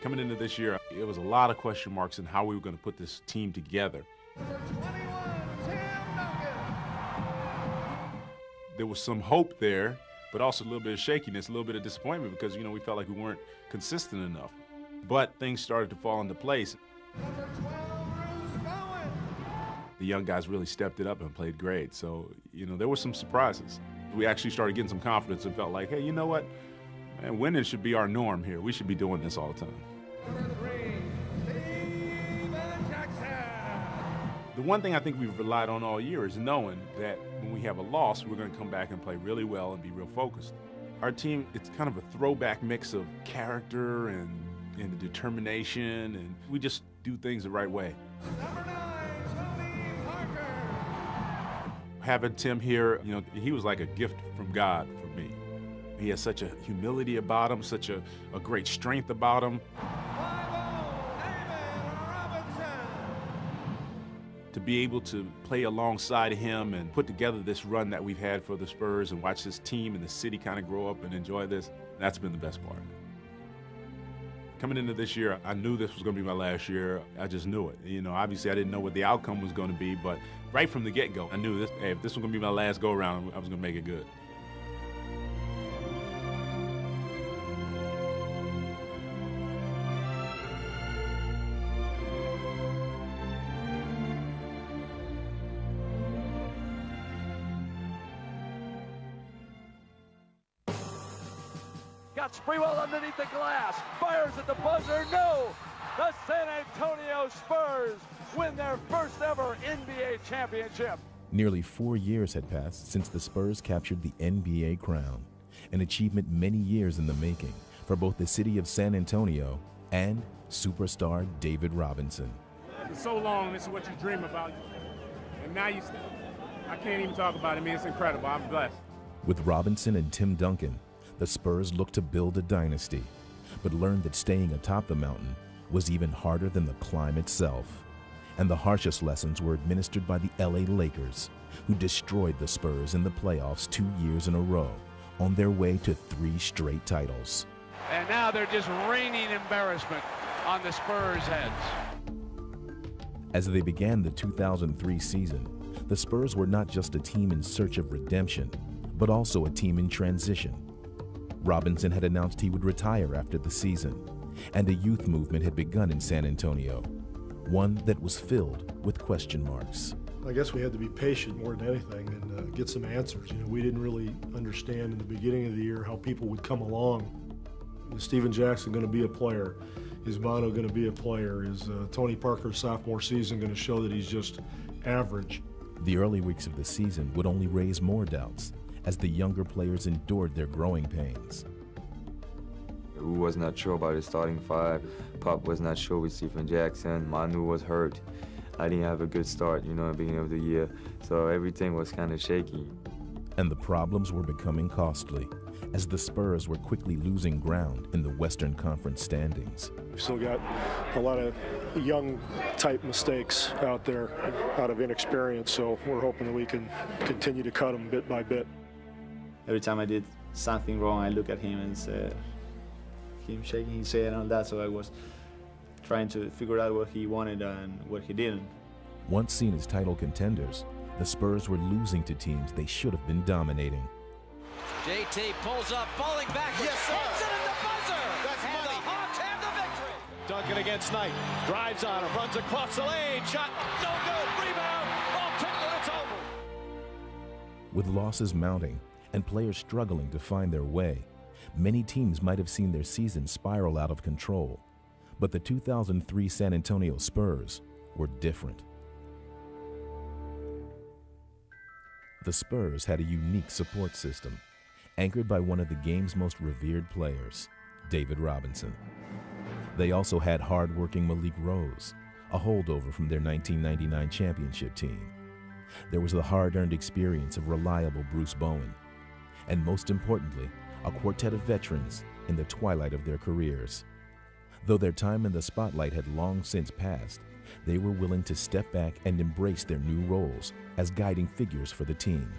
Coming into this year, it was a lot of question marks in how we were going to put this team together. Number 21, Tim Duncan. There was some hope there, but also a little bit of shakiness, a little bit of disappointment because, we felt like we weren't consistent enough. But things started to fall into place. Number 12, Bruce Bowen. The young guys really stepped it up and played great. So, there were some surprises. We actually started getting some confidence and felt like, hey, you know what? Man, winning should be our norm here. We should be doing this all the time. Number 3, Steven Jackson. The one thing I think we've relied on all year is knowing that when we have a loss, we're going to come back and play really well and be real focused. Our team, it's kind of a throwback mix of character and determination, and we just do things the right way. Number 9, Tony Parker. Having Tim here, he was like a gift from God for me. He has such a humility about him, such a great strength about him. 5-0, David Robinson. To be able to play alongside him and put together this run that we've had for the Spurs and watch this team and the city kind of grow up and enjoy this, that's been the best part. Coming into this year, I knew this was going to be my last year. I just knew it. Obviously I didn't know what the outcome was going to be, but right from the get-go, I knew this. Hey, if this was going to be my last go-around, I was going to make it good. Got Sprewell underneath the glass, fires at the buzzer, no! The San Antonio Spurs win their first ever NBA championship. Nearly 4 years had passed since the Spurs captured the NBA crown, an achievement many years in the making for both the city of San Antonio and superstar David Robinson. For so long, this is what you dream about, and now I can't even talk about it. I mean, it's incredible. I'm blessed. With Robinson and Tim Duncan, the Spurs looked to build a dynasty, but learned that staying atop the mountain was even harder than the climb itself. And the harshest lessons were administered by the LA Lakers, who destroyed the Spurs in the playoffs 2 years in a row, on their way to 3 straight titles. And now they're just raining embarrassment on the Spurs' heads. As they began the 2003 season, the Spurs were not just a team in search of redemption, but also a team in transition. Robinson had announced he would retire after the season, and a youth movement had begun in San Antonio, one that was filled with question marks. I guess we had to be patient more than anything and get some answers. We didn't really understand in the beginning of the year how people would come along. Is Steven Jackson going to be a player? Is Bono going to be a player? Is Tony Parker's sophomore season going to show that he's just average? The early weeks of the season would only raise more doubts as the younger players endured their growing pains. We was not sure about the starting 5. Pop was not sure with Stephen Jackson. Manu was hurt. I didn't have a good start, at the beginning of the year. So everything was kind of shaky. And the problems were becoming costly as the Spurs were quickly losing ground in the Western Conference standings. We've still got a lot of young type mistakes out there out of inexperience, so we're hoping that we can continue to cut them bit by bit. Every time I did something wrong, I look at him and say, him shaking his head and all that, so I was trying to figure out what he wanted and what he didn't. Once seen as title contenders, the Spurs were losing to teams they should have been dominating. JT pulls up, falling backwards. Yes, sir. Hits it in the buzzer. That's and money. The Hawks have the victory. Duncan against Knight. Drives on him, runs across the lane. Shot, no good. Rebound. Ball tipped and it's over. With losses mounting and players struggling to find their way, many teams might have seen their season spiral out of control. But the 2003 San Antonio Spurs were different. The Spurs had a unique support system, anchored by one of the game's most revered players, David Robinson. They also had hard-working Malik Rose, a holdover from their 1999 championship team. There was the hard-earned experience of reliable Bruce Bowen, and most importantly, a quartet of veterans in the twilight of their careers. Though their time in the spotlight had long since passed, they were willing to step back and embrace their new roles as guiding figures for the team.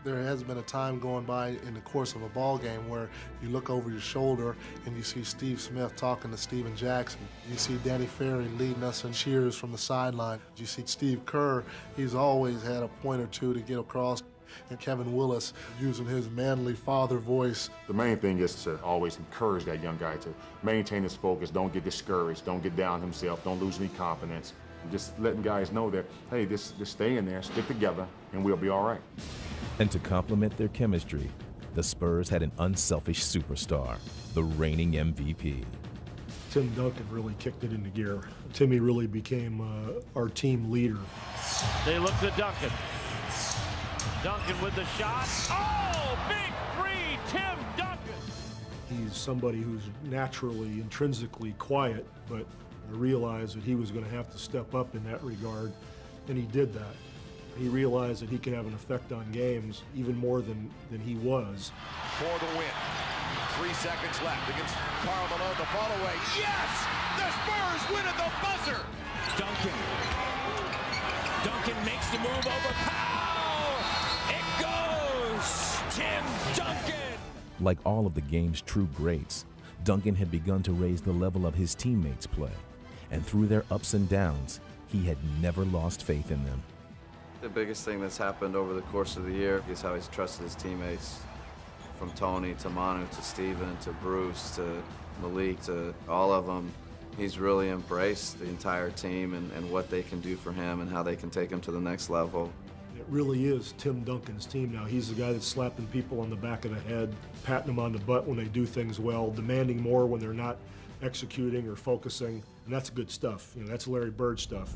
There has been a time going by in the course of a ball game where you look over your shoulder and you see Steve Smith talking to Steven Jackson. You see Danny Ferry leading us in cheers from the sideline. You see Steve Kerr, he's always had a point or two to get across. And Kevin Willis using his manly father voice. The main thing is to always encourage that young guy to maintain his focus, don't get discouraged, don't get down himself, don't lose any confidence. Just letting guys know that, hey, just stay in there, stick together, and we'll be all right. And to complement their chemistry, the Spurs had an unselfish superstar, the reigning MVP. Tim Duncan really kicked it into gear. Timmy really became our team leader. They look to Duncan. Duncan with the shot. Oh, big three, Tim Duncan. He's somebody who's naturally, intrinsically quiet, but I realized that he was going to have to step up in that regard, and he did that. He realized that he could have an effect on games even more than he was. For the win. 3 seconds left against Karl Malone, the fall away. Yes! The Spurs win at the buzzer! Duncan. Duncan makes the move over Powell. It goes! Tim Duncan! Like all of the game's true greats, Duncan had begun to raise the level of his teammates' play. And through their ups and downs, he had never lost faith in them. The biggest thing that's happened over the course of the year is how he's trusted his teammates. From Tony to Manu to Steven to Bruce to Malik to all of them. He's really embraced the entire team and what they can do for him and how they can take him to the next level. It really is Tim Duncan's team now. He's the guy that's slapping people on the back of the head, patting them on the butt when they do things well, demanding more when they're not executing or focusing, and that's good stuff. You know, that's Larry Bird stuff.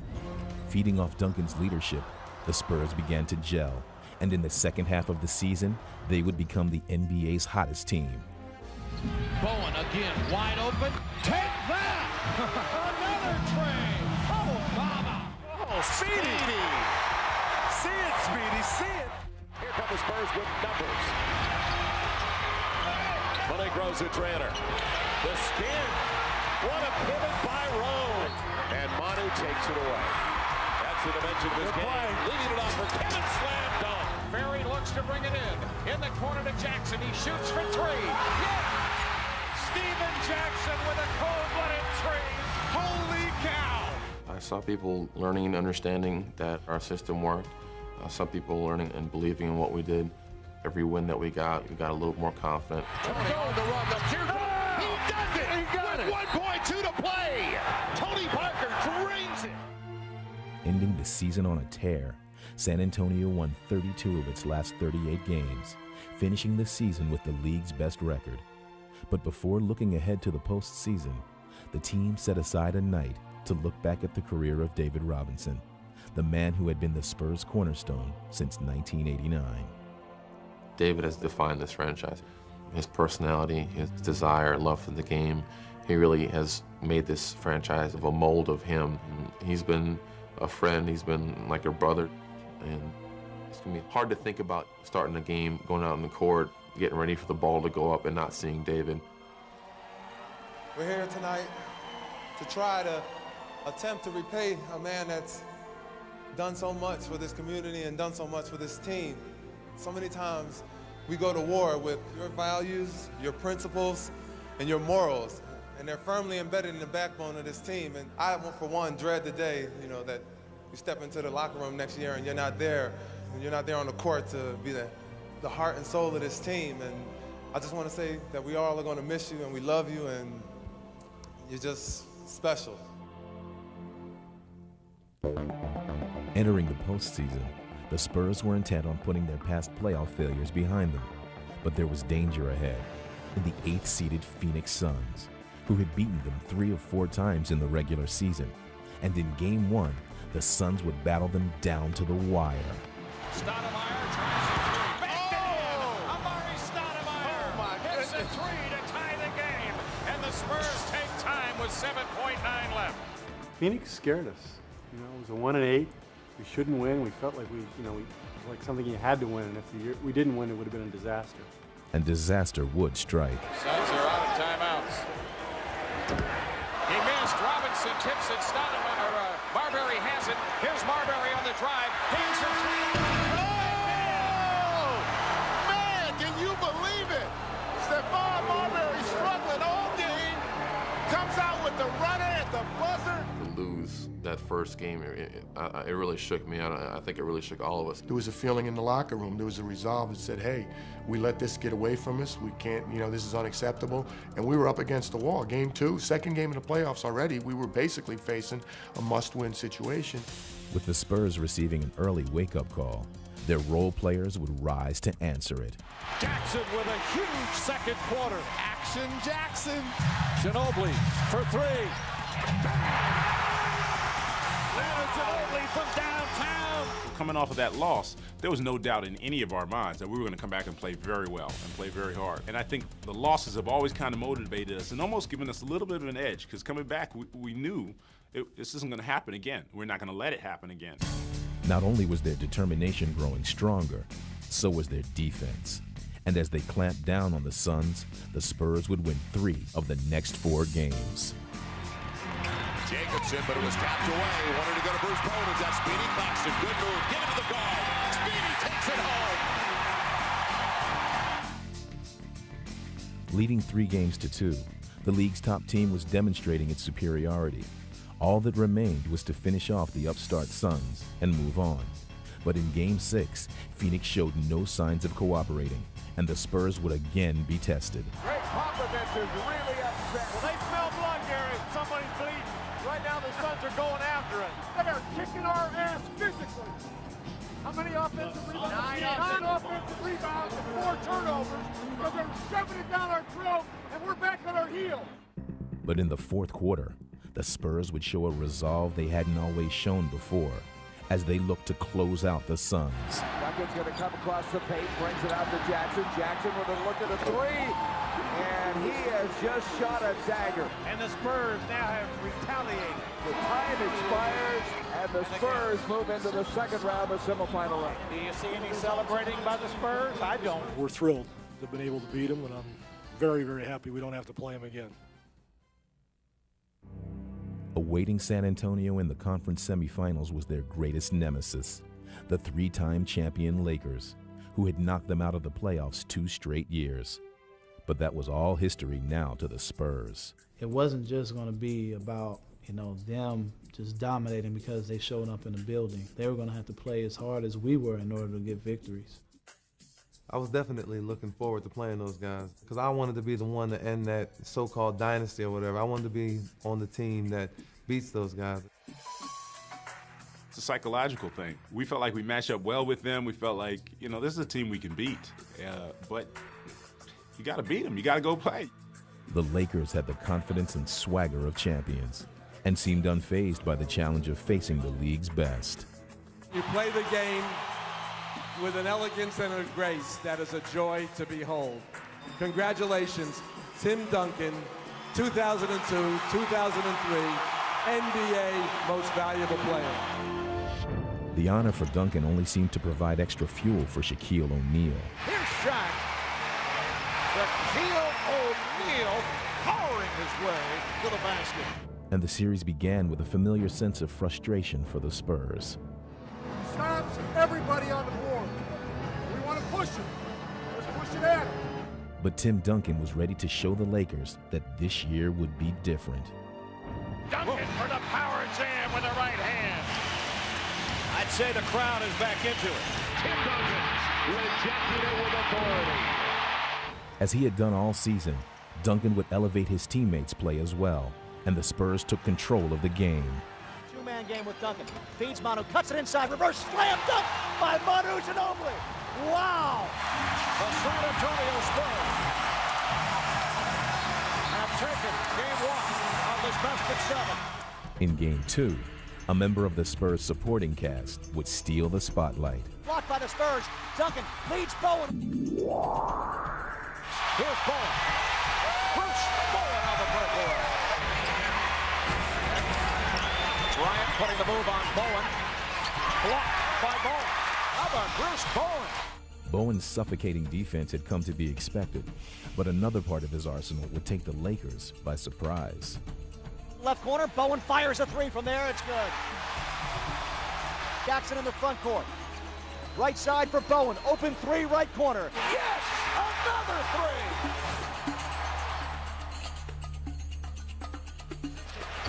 Feeding off Duncan's leadership, the Spurs began to gel, and in the second half of the season, they would become the NBA's hottest team. Bowen again, wide open. Take that! Another tray! Oh, mama! Oh, Speedy! See it, Speedy, see it! Here come the Spurs with numbers. Money grows a trainer. The spin. What a pivot by Rose. And Manu takes it away. That's the dimension of this game. Leading it off for Kevin Slam dunk. Ferry looks to bring it in. In the corner to Jackson. He shoots for three. Yeah! Steven Jackson with a cold-blooded three. Holy cow! I saw people learning and understanding that our system worked. I saw people learning and believing in what we did. Every win that we got a little more confident. Tony on the run. He does it! He got it! 1.2 to play! Tony Parker drains it! Ending the season on a tear, San Antonio won 32 of its last 38 games, finishing the season with the league's best record. But before looking ahead to the postseason, the team set aside a night to look back at the career of David Robinson, the man who had been the Spurs' cornerstone since 1989. David has defined this franchise. His personality, his desire, love for the game, he really has made this franchise of a mold of him. And he's been a friend, he's been like a brother, and it's gonna be hard to think about starting a game, going out on the court, getting ready for the ball to go up and not seeing David. We're here tonight to try to attempt to repay a man that's done so much for this community and done so much for this team. So many times we go to war with your values, your principles, and your morals, and they're firmly embedded in the backbone of this team. And I, for one, dread the day, that you step into the locker room next year and you're not there, and you're not there on the court to be the heart and soul of this team. And I just want to say that we all are going to miss you, and we love you, and you're just special. Entering the postseason, the Spurs were intent on putting their past playoff failures behind them. But there was danger ahead in the 8th-seeded Phoenix Suns, who had beaten them 3 or 4 times in the regular season. And in Game 1, the Suns would battle them down to the wire. Stoudemire tries a three. Back in! Amari Stoudemire hits a three to tie the game. And the Spurs take time with 7.9 left. Phoenix scared us. It was a 1-8. We shouldn't win. We felt like it was like something you had to win. And if we didn't win, it would have been a disaster. And disaster would strike. Suns are out of timeouts. He missed. Robinson tips it. Marbury has it. Here's Marbury on the drive. He's a three. Oh! lose that first game, it really shook me. I think it really shook all of us. There was a feeling in the locker room. There was a resolve that said, hey, we let this get away from us. We can't, this is unacceptable. And we were up against the wall. Game 2, second game in the playoffs already, we were basically facing a must-win situation. With the Spurs receiving an early wake-up call, their role players would rise to answer it. Jackson with a huge second quarter. Action Jackson. Ginobili for 3. Leonard Ginobili from downtown. Coming off of that loss, there was no doubt in any of our minds that we were going to come back and play very well and play very hard. And I think the losses have always kind of motivated us and almost given us a little bit of an edge, because coming back, we knew this isn't going to happen again. We're not going to let it happen again. Not only was their determination growing stronger, so was their defense. And as they clamped down on the Suns, the Spurs would win 3 of the next 4 games. Jacobson, but it was tapped away. Wanted to go to Bruce Bowen. It's that Speedy Claxton. Good move. Get it to the guard. Speedy takes it home. Leading 3 games to 2, the league's top team was demonstrating its superiority. All that remained was to finish off the upstart Suns and move on. But in Game 6, Phoenix showed no signs of cooperating, and the Spurs would again be tested. Greg Popovich is really upset. Well, they smell blood, Gary. Somebody's bleeding. Right now, the Suns are going after it. They are kicking our ass physically. How many offensive rebounds? 9 offensive rebounds and 4 turnovers, because they're shoving it down our throat, and we're back on our heels. But in the fourth quarter, the Spurs would show a resolve they hadn't always shown before, as they looked to close out the Suns. Duncan's going to come across the paint, brings it out to Jackson. Jackson with a look at a 3, and he has just shot a dagger. And the Spurs now have retaliated. The time expires, and the Spurs move into the second round of semifinal round. Do you see any celebrating by the Spurs? I don't. We're thrilled to have been able to beat them, and I'm very, very happy we don't have to play them again. Awaiting San Antonio in the conference semifinals was their greatest nemesis, the 3-time champion Lakers, who had knocked them out of the playoffs 2 straight years. But that was all history now to the Spurs. It wasn't just going to be about, them just dominating because they showed up in the building. They were going to have to play as hard as we were in order to get victories. I was definitely looking forward to playing those guys because I wanted to be the one to end that so-called dynasty or whatever. I wanted to be on the team that beats those guys. It's a psychological thing. We felt like we matched up well with them. We felt like, this is a team we can beat. But you got to beat them. You got to go play. The Lakers had the confidence and swagger of champions and seemed unfazed by the challenge of facing the league's best. You play the game with an elegance and a grace that is a joy to behold. Congratulations, Tim Duncan, 2002-2003 NBA Most Valuable Player. The honor for Duncan only seemed to provide extra fuel for Shaquille O'Neal. Here's Shaq. Shaquille O'Neal powering his way to the basket. And the series began with a familiar sense of frustration for the Spurs. Stops everybody on the board. We want to push it. Let's push it at him. But Tim Duncan was ready to show the Lakers that this year would be different. Duncan for the power jam with the right hand. I'd say the crowd is back into it. Tim Duncan rejected it with authority. As he had done all season, Duncan would elevate his teammates' play as well, and the Spurs took control of the game. Two-man game with Duncan. Feeds Manu, cuts it inside, reverse slam dunk by Manu Ginobili. Wow! The San Antonio Spurs have taken game 1 of this best of 7. In game 2, a member of the Spurs supporting cast would steal the spotlight. Blocked by the Spurs. Duncan leads Bowen. Here's Bowen. Bruce Bowen on the breakaway. Bryant putting the move on Bowen. Blocked by Bowen. How about Bruce Bowen? Bowen's suffocating defense had come to be expected, but another part of his arsenal would take the Lakers by surprise. Left corner, Bowen fires a 3 from there. It's good. Jackson in the front court. Right side for Bowen. Open 3, right corner. Yes! Another 3!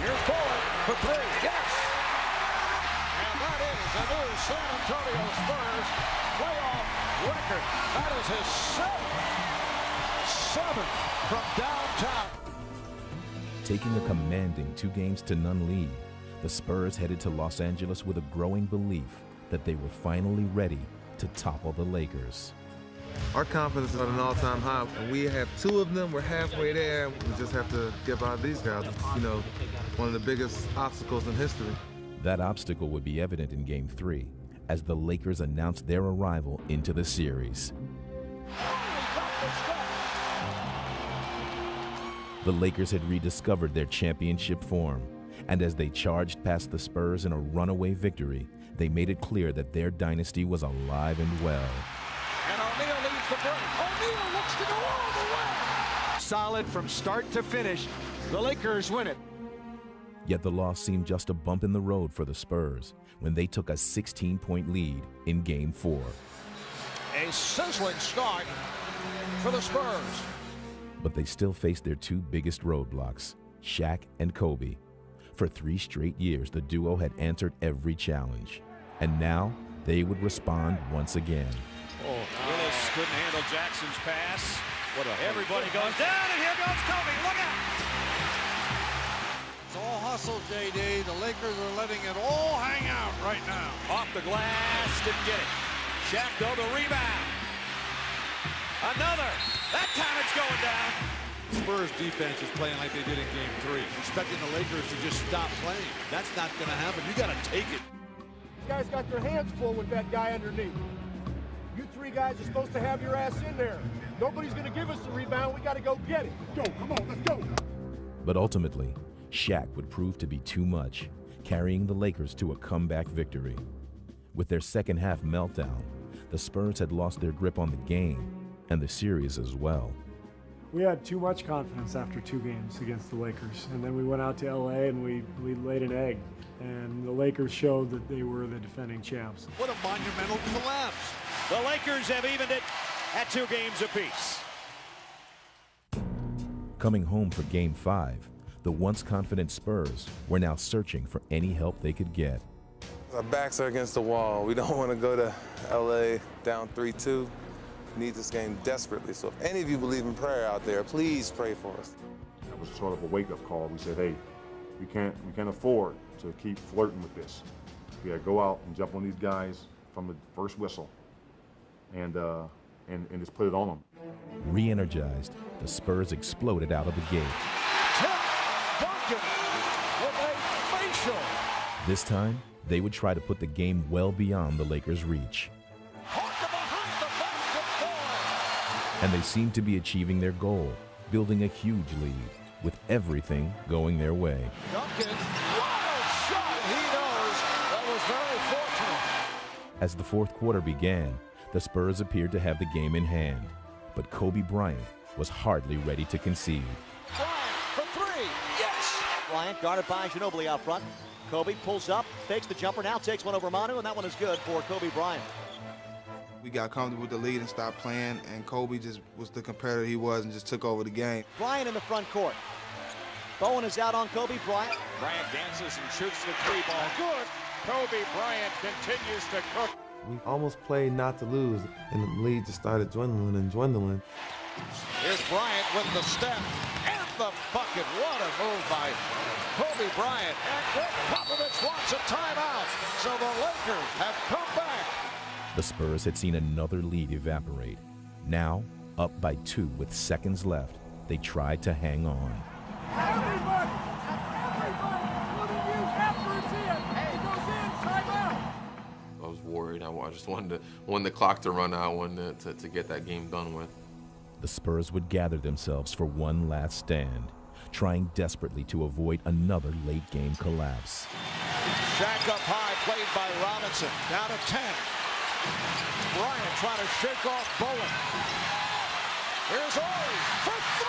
Here's Bowen. for three. Yes! And that is the new San Antonio Spurs playoff record. That is his seventh from downtown. Taking a commanding 2-0 lead, the Spurs headed to Los Angeles with a growing belief that they were finally ready to topple the Lakers. Our confidence is at an all-time high, and we have two of them. We're halfway there. We just have to get by these guys. You know, one of the biggest obstacles in history. That obstacle would be evident in Game 3 as the Lakers announced their arrival into the series. The Lakers had rediscovered their championship form, and as they charged past the Spurs in a runaway victory, they made it clear that their dynasty was alive and well. And O'Neal leads the break. O'Neal looks to go all the way. Solid from start to finish. The Lakers win it. Yet the loss seemed just a bump in the road for the Spurs when they took a 16-point lead in Game 4. A sizzling start for the Spurs. But they still faced their two biggest roadblocks, Shaq and Kobe. For 3 straight years, the duo had answered every challenge. And now, they would respond once again. Oh, Willis couldn't handle Jackson's pass. Everybody goes down, and here goes Kobe. Look out! It's all hustle, JD. The Lakers are letting it all hang out right now. Off the glass, didn't get it. Shaq, though, the rebound. Another. That time it's going down. Spurs defense is playing like they did in Game 3, expecting the Lakers to just stop playing. That's not going to happen. You got to take it. These guys got their hands full with that guy underneath. You 3 guys are supposed to have your ass in there. Nobody's going to give us the rebound. We got to go get it. Go, come on, let's go. But ultimately, Shaq would prove to be too much, carrying the Lakers to a comeback victory. With their second-half meltdown, the Spurs had lost their grip on the game and the series as well. We had too much confidence after 2 games against the Lakers, and then we went out to LA and we laid an egg, and the Lakers showed that they were the defending champs. What a monumental collapse. The Lakers have evened it at 2 games apiece. Coming home for Game 5, the once confident Spurs were now searching for any help they could get. Our backs are against the wall. We don't want to go to LA down 3-2. We need this game desperately. So if any of you believe in prayer out there, please pray for us. That was sort of a wake-up call. We said, hey, we can't afford to keep flirting with this. We got to go out and jump on these guys from the first whistle and just put it on them. Re-energized, the Spurs exploded out of the gate. Duncan with a facial. This time, they would try to put the game well beyond the Lakers' reach. And they seemed to be achieving their goal, building a huge lead, with everything going their way. Duncan, wild shot. He knows that was very fortunate. As the fourth quarter began, the Spurs appeared to have the game in hand, but Kobe Bryant was hardly ready to concede. Bryant for 3. Yes! Bryant guarded by Ginobili out front. Kobe pulls up, fakes the jumper, now takes one over Manu, and that one is good for Kobe Bryant. We got comfortable with the lead and stopped playing, and Kobe just was the competitor he was and just took over the game. Bryant in the front court. Bowen is out on Kobe Bryant. Bryant dances and shoots the 3 ball. Good. Kobe Bryant continues to cook. We almost played not to lose, and the lead just started dwindling and dwindling. Here's Bryant with the step and the bucket. What a move by Kobe Bryant. And Greg Popovich wants a timeout. So the Lakers have come back. The Spurs had seen another lead evaporate. Now, up by 2 with seconds left, they tried to hang on. Everybody, including you, after it's in. Hey, it goes in, timeout. I was worried. I just wanted the clock to run out, wanted to get that game done with. The Spurs would gather themselves for one last stand, trying desperately to avoid another late-game collapse. Shaq up high, played by Robinson. Down to 10. Bryant trying to shake off Bowen. Here's Ori for 3.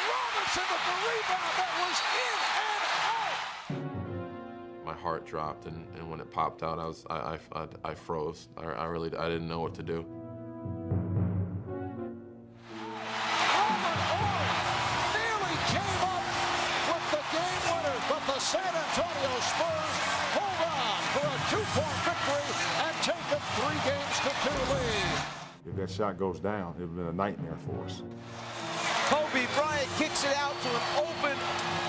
Robinson with the rebound that was in and out. My heart dropped, and when it popped out, I froze. I didn't know what to do. Nearly came up with the game winner, but the two-point victory and take a 3-2 lead. If that shot goes down, it would have been a nightmare for us. Kobe Bryant kicks it out to an open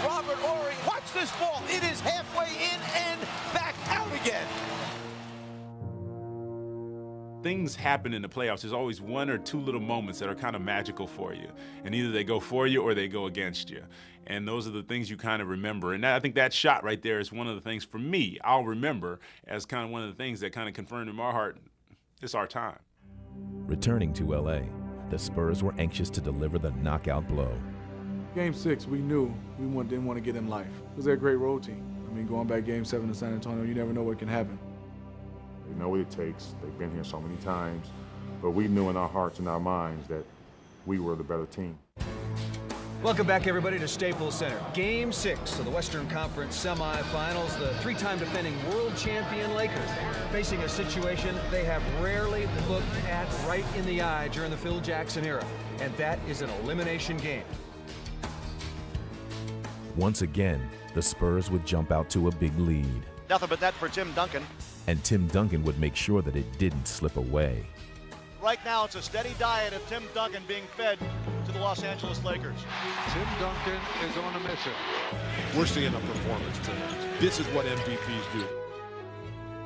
Robert Horry. Watch this ball. It is halfway in and back out again. Things happen in the playoffs. There's always one or two little moments that are kind of magical for you. And either they go for you or they go against you. And those are the things you kind of remember. And I think that shot right there is one of the things, for me, I'll remember as kind of one of the things that kind of confirmed in my heart, it's our time. Returning to LA, the Spurs were anxious to deliver the knockout blow. Game 6, we knew we didn't want to get in life because they're a great road team. I mean, going back Game 7 to San Antonio, you never know what can happen. They know what it takes. They've been here so many times. But we knew in our hearts and our minds that we were the better team. Welcome back, everybody, to Staples Center. Game 6 of the Western Conference semifinals. The three-time defending world champion Lakers facing a situation they have rarely looked at right in the eye during the Phil Jackson era, and that is an elimination game. Once again, the Spurs would jump out to a big lead. Nothing but that for Tim Duncan. And Tim Duncan would make sure that it didn't slip away. Right now, it's a steady diet of Tim Duncan being fed to the Los Angeles Lakers. Tim Duncan is on a mission. We're seeing a performance tonight. This is what MVPs do.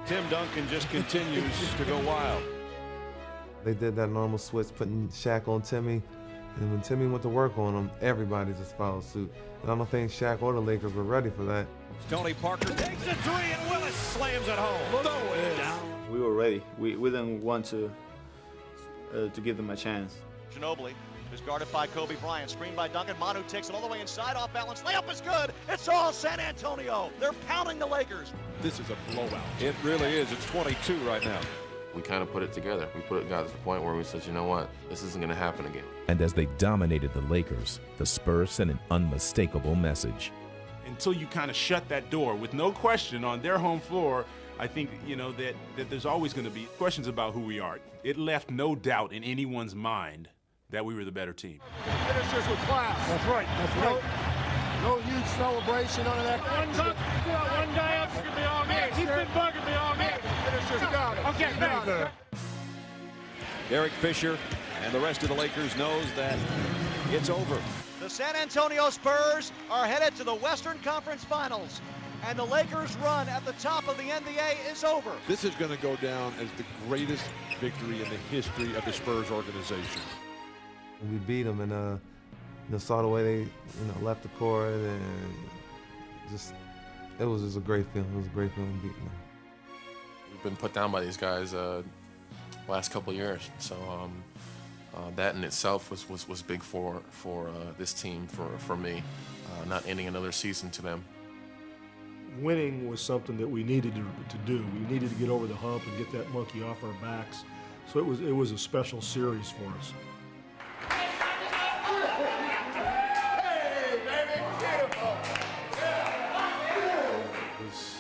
Tim Duncan just continues to go wild. They did that normal switch, putting Shaq on Timmy. And when Timmy went to work on him, everybody just followed suit. And I don't think Shaq or the Lakers were ready for that. Tony Parker takes a three, and Willis slams it home. Throw it down. We were ready. We didn't want to give them a chance. Ginobili is guarded by Kobe Bryant, screened by Duncan. Manu takes it all the way inside, off balance. Layup is good. It's all San Antonio. They're pounding the Lakers. This is a blowout. It really is. It's 22 right now. We kind of put it together. We got to the point where we said, you know what, this isn't going to happen again. And as they dominated the Lakers, the Spurs sent an unmistakable message. Until you kind of shut that door with no question on their home floor, I think, that there's always going to be questions about who we are. It left no doubt in anyone's mind that we were the better team. Finishers with class. That's right. That's right. No huge celebration, none of that. One guy up is going to be all me. He's been bugging me all night. Finishers got it. Okay, thanks. Derek Fisher and the rest of the Lakers knows that it's over. The San Antonio Spurs are headed to the Western Conference Finals, and the Lakers' run at the top of the NBA is over. This is going to go down as the greatest victory in the history of the Spurs organization. We beat them, and saw the way they left the court, and it was just a great feeling. It was a great feeling beating them. We've been put down by these guys last couple of years, so that in itself was big for this team, for me, not ending another season to them. Winning was something that we needed to do. We needed to get over the hump and get that monkey off our backs. So it was a special series for us. It was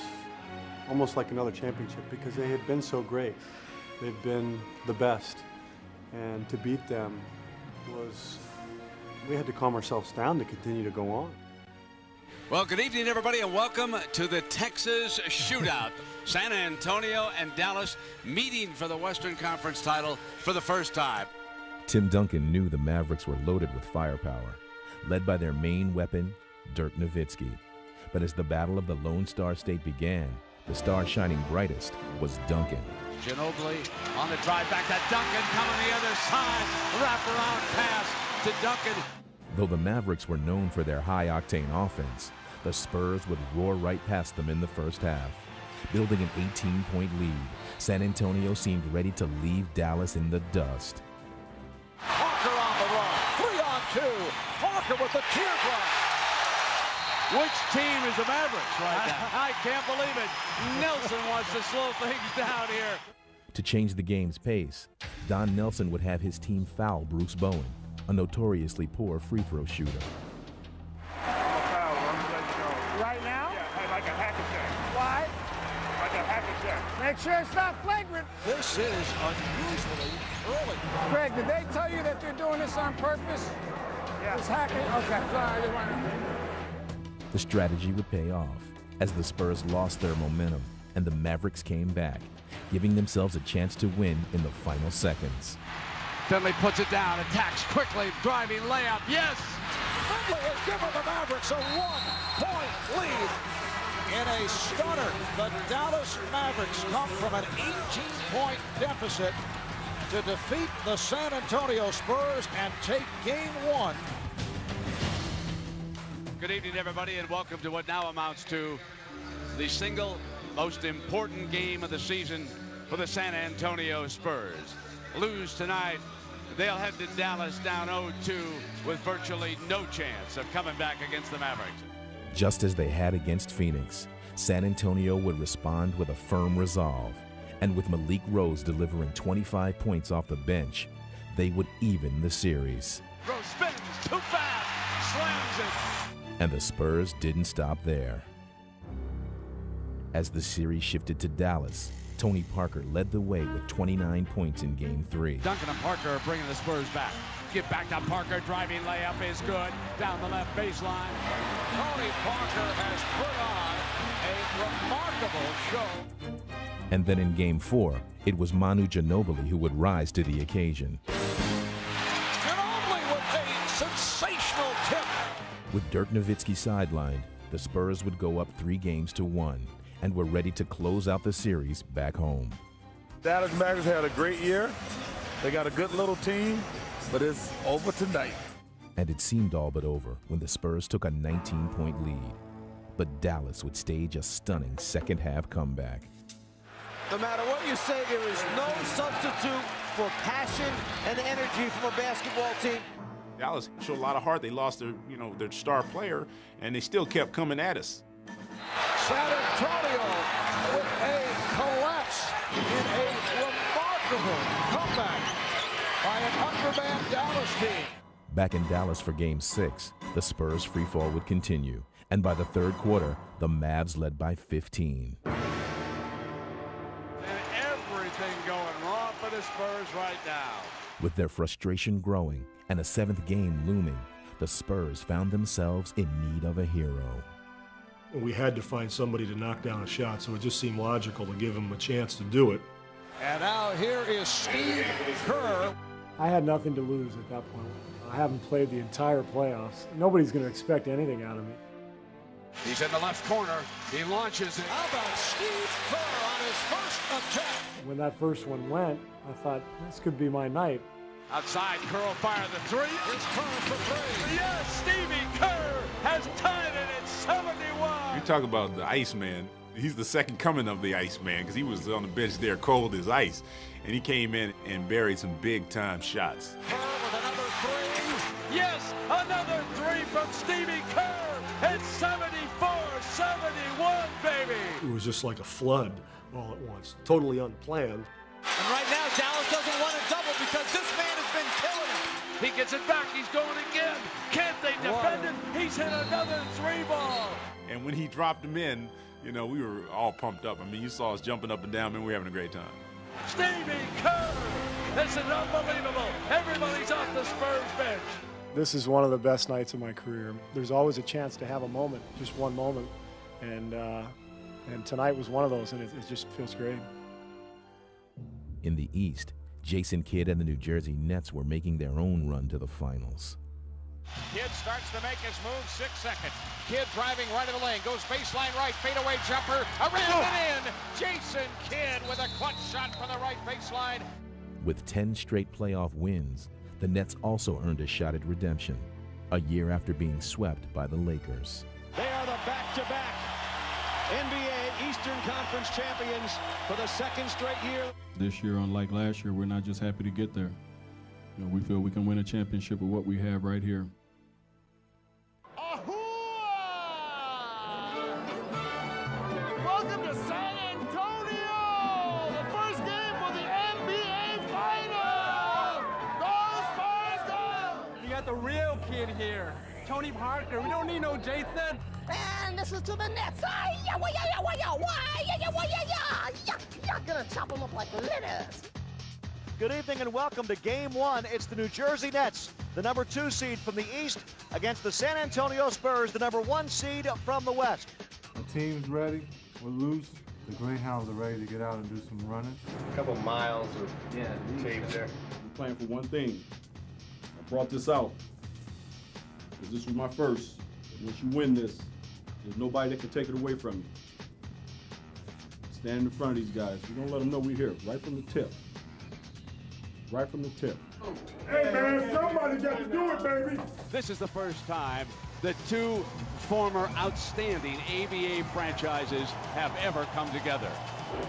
almost like another championship because they had been so great. They've been the best. And to beat them we had to calm ourselves down to continue to go on. Well, good evening, everybody, and welcome to the Texas Shootout. San Antonio and Dallas meeting for the Western Conference title for the first time. Tim Duncan knew the Mavericks were loaded with firepower, led by their main weapon, Dirk Nowitzki. But as the Battle of the Lone Star State began, the star shining brightest was Duncan. Ginobili on the drive back to Duncan, coming the other side, wraparound pass to Duncan. Though the Mavericks were known for their high-octane offense, the Spurs would roar right past them in the first half. Building an 18-point lead, San Antonio seemed ready to leave Dallas in the dust. Parker on the run, 3-on-2. Parker with the teardrop. Which team is the Mavericks right now? I can't believe it. Nelson wants to slow things down here. To change the game's pace, Don Nelson would have his team foul Bruce Bowen, a notoriously poor free throw shooter. Right now? Yeah, like a hack attack. Why? Like a hack attack. Make sure it's not flagrant. This is unusually early. Greg, did they tell you that they're doing this on purpose? Yeah. It's hacking? Okay, sorry. The strategy would pay off as the Spurs lost their momentum and the Mavericks came back, giving themselves a chance to win in the final seconds. Finley puts it down, attacks quickly, driving layup, yes! Finley has given the Mavericks a 1-point lead in a stunner. The Dallas Mavericks come from an 18-point deficit to defeat the San Antonio Spurs and take Game 1. Good evening, everybody, and welcome to what now amounts to the single most important game of the season for the San Antonio Spurs. Lose tonight, they'll head to Dallas down 0-2 with virtually no chance of coming back against the Mavericks. Just as they had against Phoenix, San Antonio would respond with a firm resolve. And with Malik Rose delivering 25 points off the bench, they would even the series. Rose spins, too fast, slams it. And the Spurs didn't stop there. As the series shifted to Dallas, Tony Parker led the way with 29 points in Game 3. Duncan and Parker are bringing the Spurs back. Get back to Parker, driving layup is good. Down the left baseline. Tony Parker has put on a remarkable show. And then in Game 4, it was Manu Ginobili who would rise to the occasion. Ginobili with a sensational tip. With Dirk Nowitzki sidelined, the Spurs would go up 3-1 and were ready to close out the series back home. Dallas Mavericks had a great year. They got a good little team, but it's over tonight. And it seemed all but over when the Spurs took a 19-point lead. But Dallas would stage a stunning second-half comeback. No matter what you say, there is no substitute for passion and energy from a basketball team. Dallas showed a lot of heart. They lost their, their star player, and they still kept coming at us. San Antonio with a collapse in a remarkable comeback by an undermanned Dallas team. Back in Dallas for Game 6, the Spurs' freefall would continue, and by the third quarter, the Mavs led by 15. Going wrong for the Spurs right now. With their frustration growing and a 7th game looming, the Spurs found themselves in need of a hero. We had to find somebody to knock down a shot, so it just seemed logical to give him a chance to do it. And now here is Steve Kerr. I had nothing to lose at that point. I haven't played the entire playoffs. Nobody's going to expect anything out of me. He's in the left corner. He launches it. How about Steve Kerr on his first attack? When that first one went, I thought, this could be my night. Outside, Kerr will fire the three. It's Kerr for three. Yes, Stevie Kerr has tied it at 71. You talk about the Iceman. He's the second coming of the Iceman because he was on the bench there cold as ice. And he came in and buried some big-time shots. Kerr with another three. Yes, another three from Stevie Kerr. It's 74-71, baby. It was just like a flood all at once, totally unplanned. And right now, Dallas doesn't want a double because this man has been killing him. He gets it back. He's going again. Can't they defend it? He's hit another 3-ball. And when he dropped them in, we were all pumped up. I mean, you saw us jumping up and down, and we were having a great time. Stevie Kerr. This is unbelievable. Everybody's off the Spurs bench. This is one of the best nights of my career. There's always a chance to have a moment, just one moment. And tonight was one of those, and it just feels great. In the East, Jason Kidd and the New Jersey Nets were making their own run to the finals. Kidd starts to make his move, 6 seconds. Kidd driving right of the lane, goes baseline right, fadeaway jumper, around and in. Jason Kidd with a clutch shot from the right baseline. With 10 straight playoff wins, the Nets also earned a shot at redemption, a year after being swept by the Lakers. They are the back-to-back NBA Eastern Conference champions for the second straight year. This year, unlike last year, we're not just happy to get there. We feel we can win a championship with what we have right here. Welcome to San Antonio! The first game for the NBA Finals! Go Spurs, go! You got the real kid here. Tony Parker. We don't need no Jason. And this is to the Nets. You're gonna chop them up like lettuce. Good evening and welcome to Game 1. It's the New Jersey Nets, the number 2 seed from the East, against the San Antonio Spurs, the number 1 seed from the West. The team's ready. We're loose. The Greyhounds are ready to get out and do some running. A couple miles of tape there. We're playing for one thing. I brought this out because this was my first. Once you win this, there's nobody that can take it away from you. Stand in front of these guys. We're going to let them know we're here, right from the tip. Right from the tip. Hey, man, somebody got to do it, baby. This is the first time that two former outstanding ABA franchises have ever come together.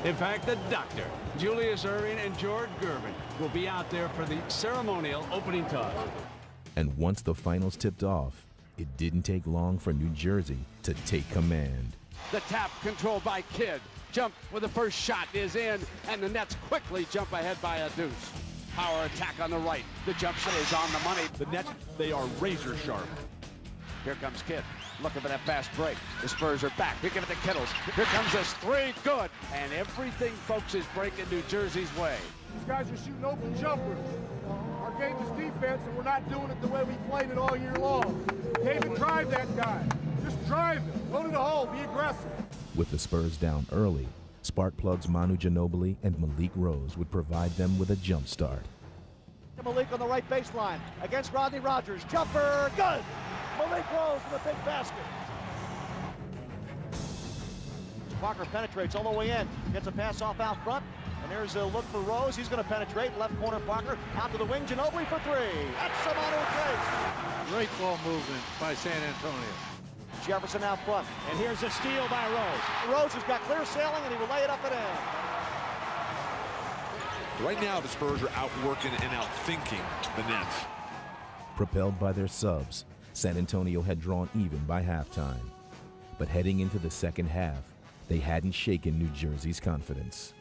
In fact, the Doctor, Julius Erving and George Gervin, will be out there for the ceremonial opening toss. And once the finals tipped off, it didn't take long for New Jersey to take command. The tap controlled by Kidd. Jump with the first shot is in, and the Nets quickly jump ahead by a deuce. Power attack on the right. The jump shot is on the money. The Nets, they are razor sharp. Here comes Kidd, looking for that fast break. The Spurs are back. They give it to Kittles. Here comes this three, good. And everything, folks, is breaking New Jersey's way. These guys are shooting open jumpers. Our game is defense, and we're not doing it the way we played it all year long. David, drive that guy. Just drive it. Go to the hole. Be aggressive. With the Spurs down early, spark plugs Manu Ginobili and Malik Rose would provide them with a jump start. Malik on the right baseline against Rodney Rogers. Jumper, good! Malik Rose with a big basket. Parker penetrates all the way in. Gets a pass off out front. And there's a look for Rose. He's going to penetrate. Left corner Parker. Out to the wing. Ginobili for three. That's Samanu takes. Great ball movement by San Antonio. Jefferson out front. And here's a steal by Rose. Rose has got clear sailing, and he will lay it up and in. Right now, the Spurs are outworking and outthinking the Nets. Propelled by their subs, San Antonio had drawn even by halftime. But heading into the second half, they hadn't shaken New Jersey's confidence.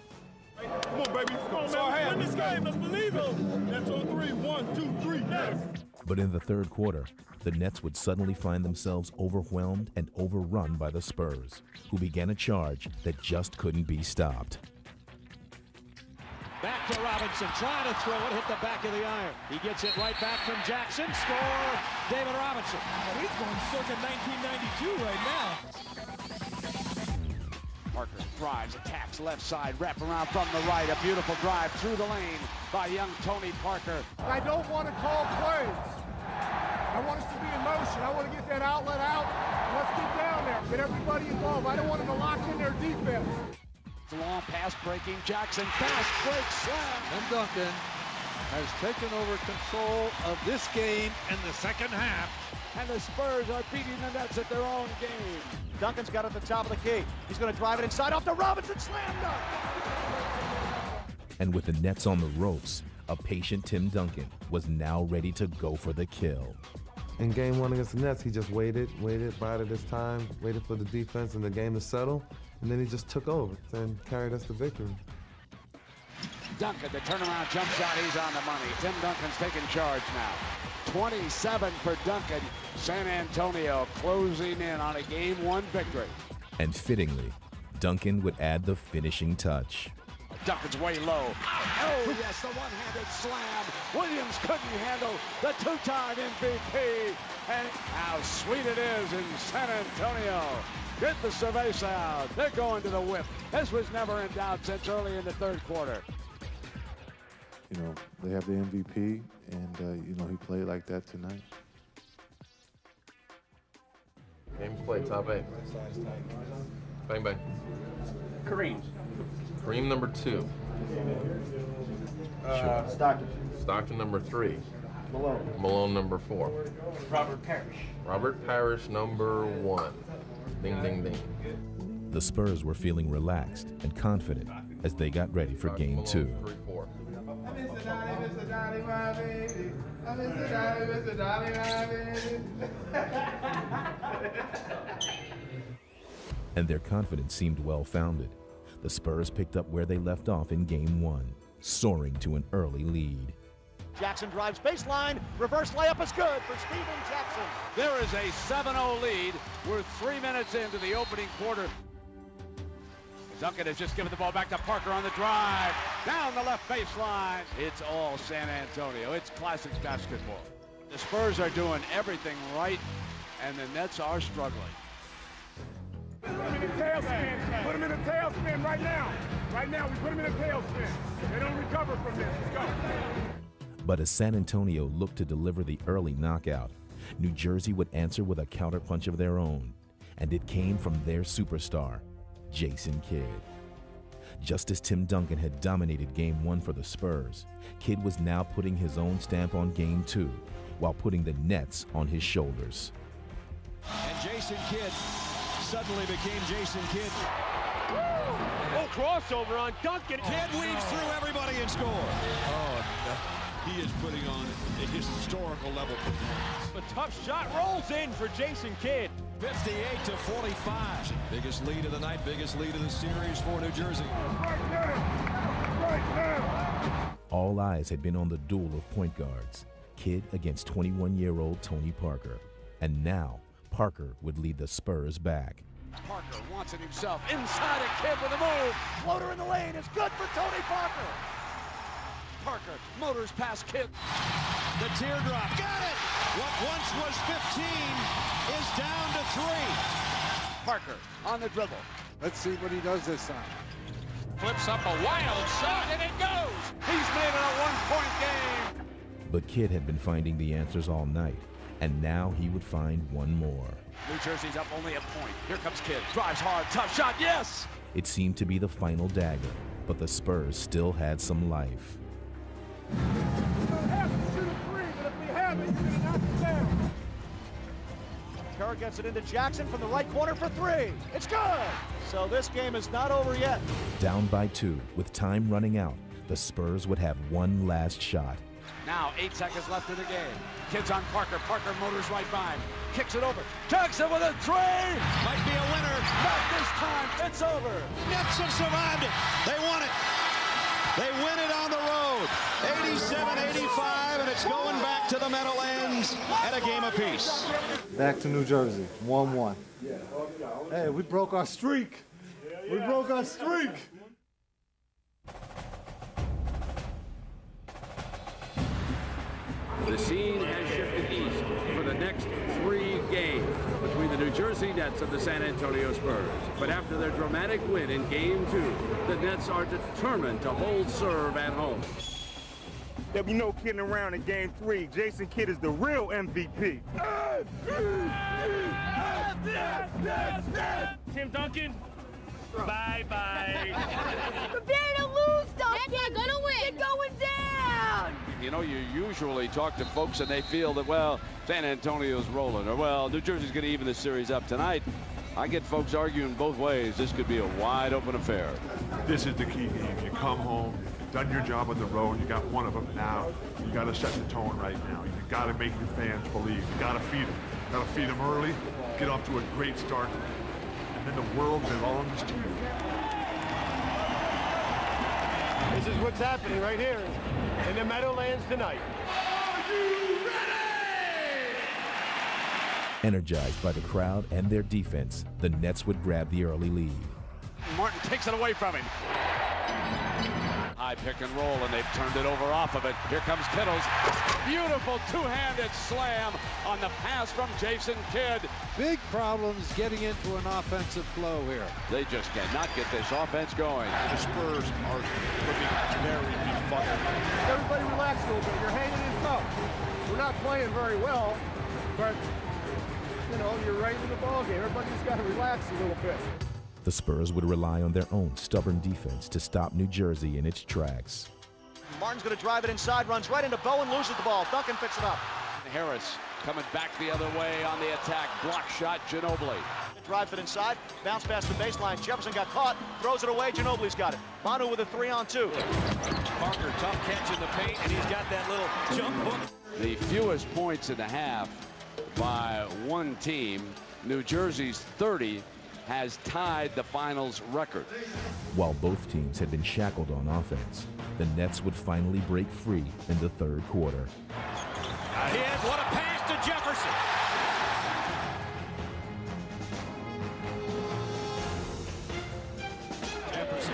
Come on, baby. Come on, man. Win this game. Let's believe it. Nets on three. 1, 2, 3. Nets. But in the third quarter, the Nets would suddenly find themselves overwhelmed and overrun by the Spurs, who began a charge that just couldn't be stopped. Back to Robinson, trying to throw it, hit the back of the iron. He gets it right back from Jackson. Score, David Robinson. Oh, he's going circa 1992 right now. Parker drives, attacks left side, wrap around from the right. A beautiful drive through the lane by young Tony Parker. I don't want to call plays. I want us to be in motion. I want to get that outlet out. Let's get down there. Get everybody involved. I don't want them to lock in their defense. It's a long pass breaking. Jackson, fast break, slam. Tim Duncan has taken over control of this game in the second half. And the Spurs are beating the Nets at their own game. Duncan's got it at the top of the key. He's going to drive it inside off to Robinson. Slam dunk. And with the Nets on the ropes, a patient Tim Duncan was now ready to go for the kill. In game one against the Nets, he just waited, bided his time, waited for the defense and the game to settle, and then he just took over and carried us to victory. Duncan, the turnaround jump shot, he's on the money. Tim Duncan's taking charge now. 27 for Duncan. San Antonio closing in on a Game 1 victory. And fittingly, Duncan would add the finishing touch. Duncan's way low. Oh, yes, the one-handed slam. Williams couldn't handle the two-time MVP. And how sweet it is in San Antonio. Get the cerveza out. They're going to the whip. This was never in doubt since early in the third quarter. You know, they have the MVP, and, you know, he played like that tonight. Game play, top 8. Bang, bang. Kareem. Kareem number 2. Stockton. Stockton number 3. Malone. Malone number 4. Robert Parrish. Robert Parrish number 1. Ding, ding, ding. The Spurs were feeling relaxed and confident as they got ready for Game 2. 3-4. And their confidence seemed well-founded. The Spurs picked up where they left off in Game 1, soaring to an early lead. Jackson drives baseline. Reverse layup is good for Steven Jackson. There is a 7-0 lead. We're 3 minutes into the opening quarter. Duncan has just given the ball back to Parker on the drive. Down the left baseline. It's all San Antonio. It's classic basketball. The Spurs are doing everything right, and the Nets are struggling. Put him in a tailspin. Put him in a tailspin right now. Right now, we put him in a tailspin. They don't recover from this. Let's go. But as San Antonio looked to deliver the early knockout, New Jersey would answer with a counterpunch of their own, and it came from their superstar, Jason Kidd. Just as Tim Duncan had dominated Game 1 for the Spurs, Kidd was now putting his own stamp on Game 2, while putting the Nets on his shoulders. And Jason Kidd suddenly became Jason Kidd. Oh, crossover on Duncan. Kidd weaves through everybody and scores. Oh, no. He is putting on a historical level performance. A tough shot rolls in for Jason Kidd. 58-45. Biggest lead of the night, biggest lead of the series for New Jersey. All eyes had been on the duel of point guards, Kidd against 21-year-old Tony Parker. And now, Parker would lead the Spurs back. Parker wants it himself. Inside a Kidd with a move. Floater in the lane is good for Tony Parker. Parker motors past Kidd. The teardrop. Got it! What once was 15 is down to 3. Parker on the dribble. Let's see what he does this time. Flips up a wild shot and it goes. He's made it a one-point game. But Kidd had been finding the answers all night, and now he would find one more. New Jersey's up only a point. Here comes Kidd. Drives hard. Tough shot. Yes! It seemed to be the final dagger, but the Spurs still had some life. We don't have to shoot a three, but if we have it, you're going to knock it down. Kerr gets it into Jackson from the right corner for 3. It's good! So this game is not over yet. Down by 2, with time running out, the Spurs would have one last shot. Now 8 seconds left in the game. Kidd's on Parker. Parker motors right by him. Kicks it over. Jackson with a 3! Might be a winner. Not this time. It's over. Nets have survived it. They won it. They win it on the road. 87-85, and it's going back to the Meadowlands at a game apiece. Back to New Jersey, 1-1. Hey, we broke our streak. We broke our streak. The scene has shifted east for the next 3 games between the New Jersey Nets and the San Antonio Spurs. But after their dramatic win in Game 2, the Nets are determined to hold serve at home. There'll be no kidding around in Game 3. Jason Kidd is the real MVP. Tim Duncan, bye-bye. Prepare to lose, Duncan. You're gonna win. You're going down. You know, you usually talk to folks and they feel that, well, San Antonio's rolling, or, well, New Jersey's going to even the series up tonight. I get folks arguing both ways. This could be a wide-open affair. This is the key game. You come home, you've done your job on the road, you got one of them now. You got to set the tone right now. You got to make your fans believe. You got to feed them. You got to feed them early, get off to a great start, and then the world belongs to you. This is what's happening right here in the Meadowlands tonight. Are you ready? Energized by the crowd and their defense, the Nets would grab the early lead. Martin takes it away from him. High pick and roll, and they've turned it over off of it. Here comes Kittles. Beautiful two-handed slam on the pass from Jason Kidd. Big problems getting into an offensive flow here. They just cannot get this offense going. The Spurs are looking very befuddled. Everybody relax a little bit. You're hanging in tough. We're not playing very well, but, you know, you're right in the ballgame. Everybody's got to relax a little bit. The Spurs would rely on their own stubborn defense to stop New Jersey in its tracks. Martin's going to drive it inside, runs right into Bowen, loses the ball. Duncan picks it up. Harris coming back the other way on the attack. Block shot, Ginobili. Drives it inside, bounce past the baseline. Jefferson got caught, throws it away. Ginobili's got it. Manu with a 3-on-2. Parker, tough catch in the paint, and he's got that little jump hook. The fewest points in the half by one team. New Jersey's 30 has tied the finals record. While both teams had been shackled on offense, the Nets would finally break free in the third quarter. Kidd, what a pass to Jefferson. Jefferson.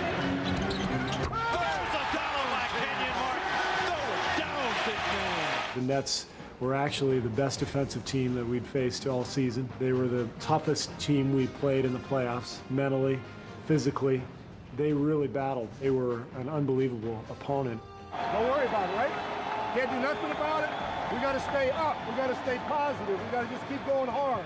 There's a double by Kenyon Martin. Throw it down, big man. The Nets were actually the best defensive team that we'd faced all season. They were the toughest team we played in the playoffs, mentally, physically. They really battled. They were an unbelievable opponent. Don't worry about it, right? Can't do nothing about it. We got to stay up. We got to stay positive. We got to just keep going hard.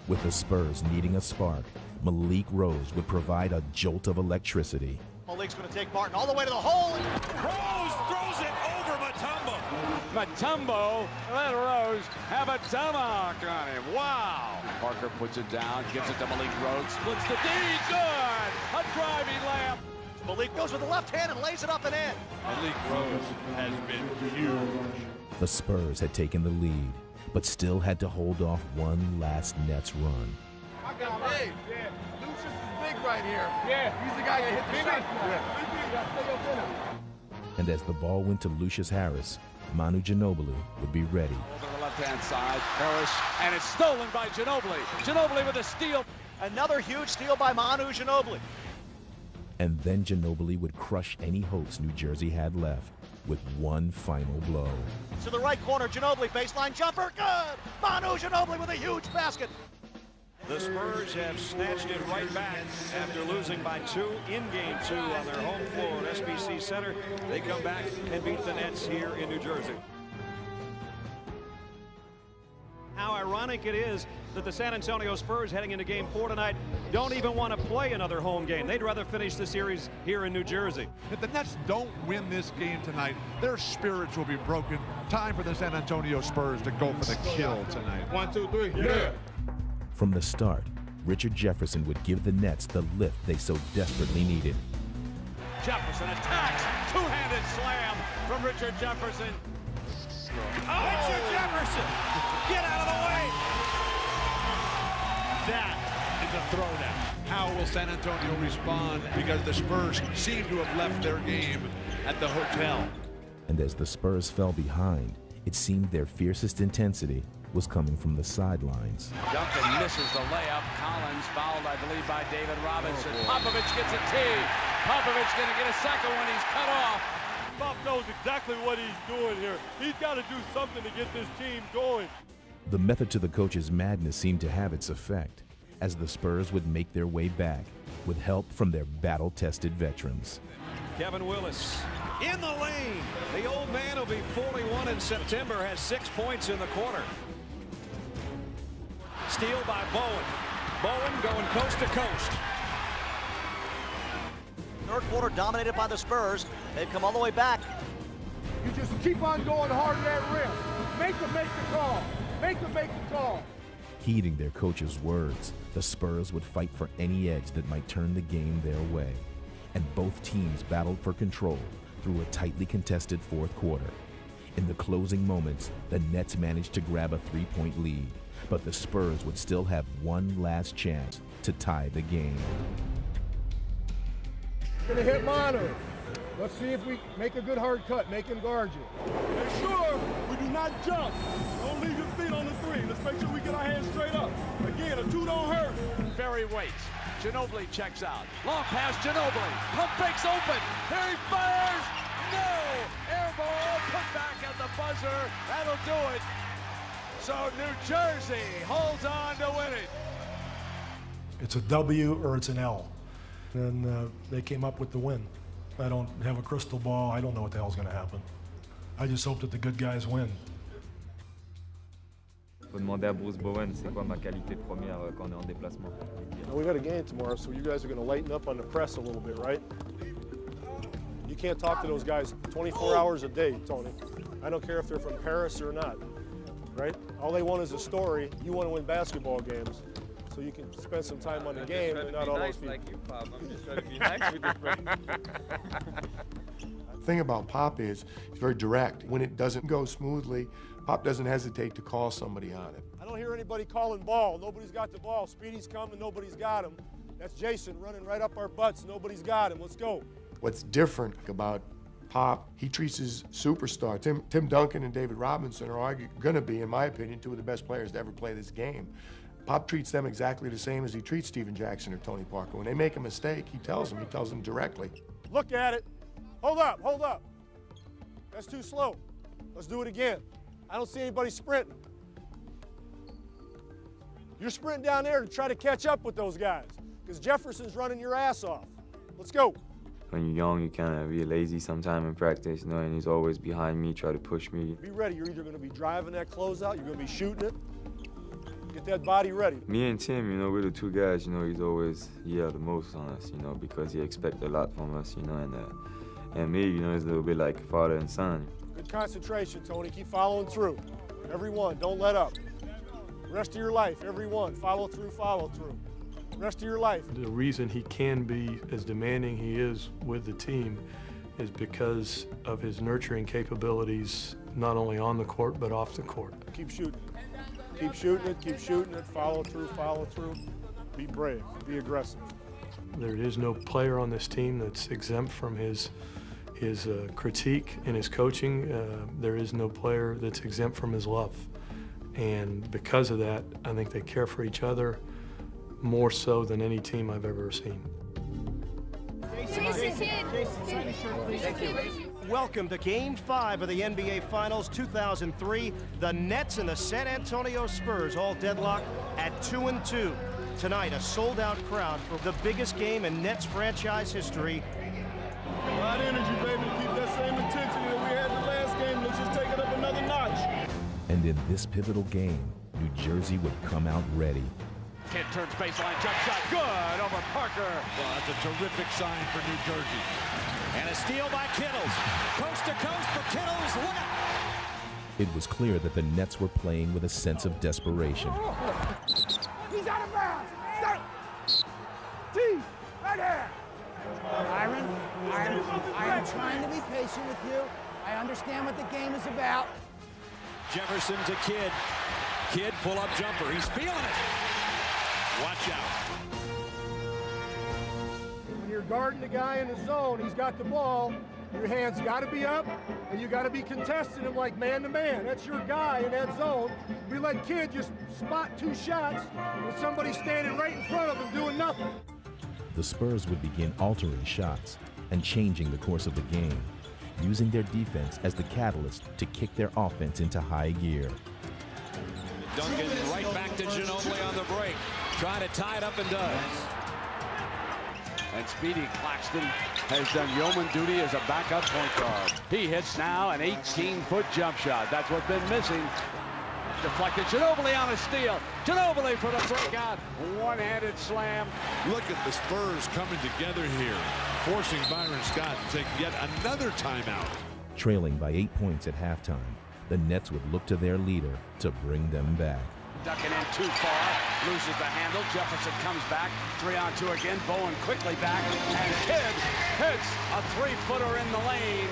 With the Spurs needing a spark, Malik Rose would provide a jolt of electricity. Malik's going to take Martin all the way to the hole. Rose throws it over Mutombo. Mutombo let Rose have a tomahawk on him. Wow. Parker puts it down, gives it to Malik Rose, splits the D. Good. A driving layup. Malik goes with the left hand and lays it up and in. Malik Rose has been huge. The Spurs had taken the lead, but still had to hold off one last Nets run. I got him. Hey, yeah. Lucius is big right here. Yeah. He's the guy that hit the shot. Yeah. And as the ball went to Lucius Harris, Manu Ginobili would be ready. Over the left-hand side, Harris, and it's stolen by Ginobili. Ginobili with a steal. Another huge steal by Manu Ginobili. And then Ginobili would crush any hopes New Jersey had left with one final blow. To the right corner, Ginobili, baseline jumper, good! Manu Ginobili with a huge basket. The Spurs have snatched it right back after losing by 2 in Game 2 on their home floor at SBC Center. They come back and beat the Nets here in New Jersey. How ironic it is that the San Antonio Spurs heading into Game 4 tonight don't even want to play another home game. They'd rather finish the series here in New Jersey. If the Nets don't win this game tonight, their spirits will be broken. Time for the San Antonio Spurs to go for the kill tonight. 1, 2, 3. Yeah. From the start, Richard Jefferson would give the Nets the lift they so desperately needed. Jefferson attacks. Two-handed slam from Richard Jefferson. Oh! Richard Jefferson! Get out of the way! That is a throwdown. How will San Antonio respond? Because the Spurs seem to have left their game at the hotel. And as the Spurs fell behind, it seemed their fiercest intensity was coming from the sidelines. Duncan misses the layup. Collins fouled, I believe, by David Robinson. Popovich gets a tee. Popovich going to get a second one. He's cut off. Pop knows exactly what he's doing here. He's got to do something to get this team going. The method to the coach's madness seemed to have its effect, as the Spurs would make their way back with help from their battle-tested veterans. Kevin Willis in the lane. The old man will be 41 in September, has 6 points in the quarter. Steal by Bowen. Bowen going coast to coast. Third quarter dominated by the Spurs. They've come all the way back. You just keep on going hard in that rim. Make them make the call. Make them make the call. Heeding their coach's words, the Spurs would fight for any edge that might turn the game their way. And both teams battled for control through a tightly contested fourth quarter. In the closing moments, the Nets managed to grab a 3-point lead, but the Spurs would still have one last chance to tie the game. Gonna hit Manu. Let's see if we make a good hard cut, make him guard you. Make sure we do not jump. Don't leave your feet on the 3. Let's make sure we get our hands straight up. Again, a 2 don't hurt. Perry waits. Ginobili checks out. Long pass, Ginobili. Pump fakes open. Perry fires. No! Air ball put back at the buzzer. That'll do it. So New Jersey holds on to win it. It's a W or it's an L. And they came up with the win. I don't have a crystal ball. I don't know what the hell's going to happen. I just hope that the good guys win. Faut demander à Bruce Bowen c'est quoi ma qualité première quand on est en déplacement. We got a game tomorrow, so you guys are going to lighten up on the press a little bit, right? You can't talk to those guys 24 hours a day, Tony. I don't care if they're from Paris or not, right? All they want is a story. You want to win basketball games, so you can spend some time on the game and not all those people. Like you, Pop. I'm just trying to be nice with you. The thing about Pop is he's very direct. When it doesn't go smoothly, Pop doesn't hesitate to call somebody on it. I don't hear anybody calling ball. Nobody's got the ball. Speedy's coming, nobody's got him. That's Jason running right up our butts. Nobody's got him. Let's go. What's different about Pop, he treats his superstar. Tim Duncan and David Robinson are going to be, in my opinion, 2 of the best players to ever play this game. Pop treats them exactly the same as he treats Steven Jackson or Tony Parker. When they make a mistake, he tells them directly. Look at it. Hold up, hold up. That's too slow. Let's do it again. I don't see anybody sprinting. You're sprinting down there to try to catch up with those guys because Jefferson's running your ass off. Let's go. When you're young, you kind of be lazy sometime in practice, you know, and he's always behind me, try to push me. Be ready. You're either going to be driving that closeout, you're going to be shooting it. Get that body ready. Me and Tim, you know, we're the two guys, you know, he's always yelled the most on us, you know, because he expects a lot from us, you know, and me, you know, it's a little bit like father and son. Good concentration, Tony. Keep following through. Every one, don't let up. Rest of your life, every one, follow through, follow through. Rest of your life. The reason he can be as demanding he is with the team is because of his nurturing capabilities, not only on the court, but off the court. Keep shooting. Keep shooting it, follow through. Be brave, be aggressive. There is no player on this team that's exempt from his critique and his coaching. There is no player that's exempt from his love. And because of that, I think they care for each other more so than any team I've ever seen. Welcome to Game 5 of the NBA Finals 2003. The Nets and the San Antonio Spurs all deadlocked at 2-2. Tonight, a sold-out crowd for the biggest game in Nets franchise history. A lot of energy, baby. Keep that same intensity that we had the last game. Let's just take it up another notch. And in this pivotal game, New Jersey would come out ready. Kidd turns baseline, jump shot, good over Parker. Well, that's a terrific sign for New Jersey. And a steal by Kittles. Coast to coast for Kittles, look out! It was clear that the Nets were playing with a sense of desperation. He's out of bounds. T, right here. Byron, I'm trying to be patient with you. I understand what the game is about. Jefferson to Kidd. Kidd pull-up jumper. He's feeling it. Watch out. When you're guarding the guy in the zone, he's got the ball. Your hands got to be up, and you got to be contesting him like man-to-man. That's your guy in that zone. We let Kidd just spot two shots with somebody standing right in front of him doing nothing. The Spurs would begin altering shots and changing the course of the game, using their defense as the catalyst to kick their offense into high gear. Duncan right back to Ginobili on the break. Trying to tie it up and does. And Speedy Claxton has done yeoman duty as a backup point guard. He hits now an 18-foot jump shot. That's what's been missing. Deflected. Ginobili on a steal. Ginobili for the breakout. One-handed slam. Look at the Spurs coming together here, forcing Byron Scott to take yet another timeout. Trailing by 8 points at halftime, the Nets would look to their leader to bring them back. Ducking in too far, loses the handle. Jefferson comes back, 3-on-2 again. Bowen quickly back, and Kidd hits a three-footer in the lane.